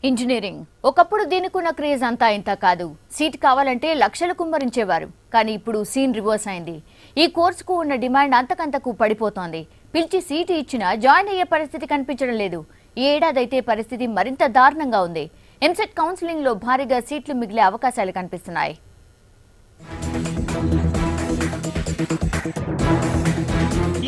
Engineering ఒకప్పుడు దీనికున్న craze అంతా ఇంత కాదు. సీట్ కావాలంటే లక్షలు కుమ్మరించేవారు. కానీ ఇప్పుడు సీన్ రివర్స్ అయింది. ఈ కోర్సుకు ఉన్న డిమాండ్ అంతకంతకు పడిపోతోంది. పిలిచి సీటు ఇచ్చినా జాయిన్ అయ్యే పరిస్థితి కనిపించడం లేదు. ఈ ఏడాదైతే పరిస్థితి మరింత దారుణంగా ఉంది. ఎంసెట్ కౌన్సిలింగ్ లో భారీగా సీట్లు మిగిలే అవకాశాలు కనిపిస్తున్నాయి.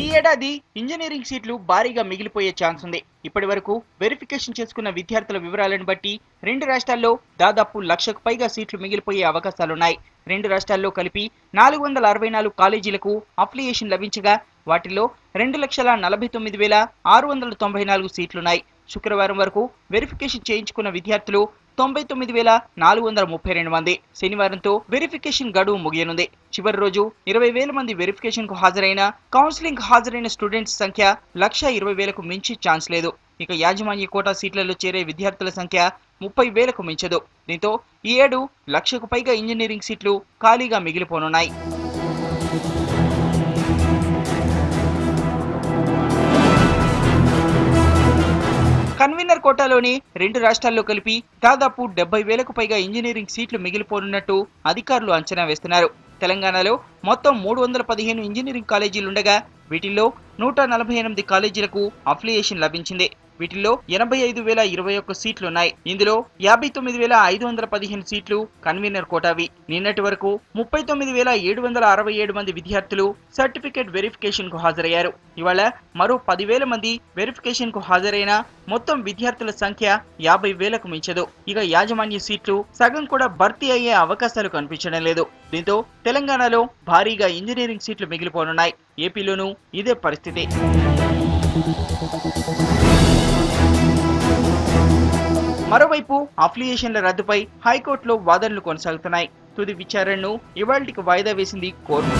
ఈ ఏడాది ఇంజనీరింగ్ సీట్లు భారీగా మిగిలిపోయే ఛాన్స్ ఉంది. ఇప్పటి వరకు వెరిఫికేషన్ చేసుకున్న విద్యార్థుల వివరాలను బట్టి 2 రాష్ట్రాల్లో దాదాపు 1,00,000కు పైగా సీట్లు మిగిలిపోయే అవకాశాలున్నాయి. 2 రాష్ట్రాల్లో కలిపి 464 కాలేజీలకు అఫిలియేషన్ లభించగా వాటిలో 2,49,694 సీట్లున్నాయి. శుక్రవారం వరకు వెరిఫికేషన్ చేయించుకున్న విద్యార్థులు 99,432 మంది. శనివారంతో వెరిఫికేషన్ గడువు ముగియనుంది. చివరి రోజు 20,000 మంది వెరిఫికేషన్ కు హాజరైన కౌన్సిలింగ్ హాజరైన స్టూడెంట్స్ సంఖ్య 1,20,000కు మించి ఛాన్స్ లేదు. ఇక యాజమాన్య కోటా సీట్లలో చేరే విద్యార్థుల సంఖ్య 30,000కు మించదు. దీంతో ఈ ఏడు 1,00,000కు పైగా ఇంజనీరింగ్ సీట్లు ఖాళీగా మిగిలిపోనున్నాయి. కన్వీనర్ కోటాలోని 2 రాష్ట్రాల్లో కలిపి దాదాపు 70,000కు పైగా ఇంజనీరింగ్ సీట్లు మిగిలిపోనున్నట్టు అధికారులు అంచనా వేస్తున్నారు. తెలంగాణలో మొత్తం 315 ఇంజనీరింగ్ కాలేజీలుండగా వీటిల్లో 148 కాలేజీలకు అఫిలియేషన్ లభించింది. వీటిల్లో 85,021 సీట్లున్నాయి. ఇందులో 59,515 సీట్లు కన్వీనర్ కోటావి. నిన్నటి వరకు 39,767 మంది విద్యార్థులు సర్టిఫికేట్ వెరిఫికేషన్ కు హాజరయ్యారు. ఇవాళ మరో 10,000 మంది వెరిఫికేషన్ కు హాజరైన మొత్తం విద్యార్థుల సంఖ్య 50,000కు మించదు. ఇక యాజమాన్య సీట్లు సగం కూడా భర్తీ అయ్యే అవకాశాలు కనిపించడం లేదు. దీంతో తెలంగాణలో భారీగా ఇంజనీరింగ్ సీట్లు మిగిలిపోనున్నాయి. ఏపీలోనూ ఇదే పరిస్థితి. మరోవైపు అఫిలియేషన్ల రద్దుపై హైకోర్టులో వాదనలు కొనసాగుతున్నాయి. తుది విచారణను ఇవాళ్టికి వాయిదా వేసింది కోర్టు.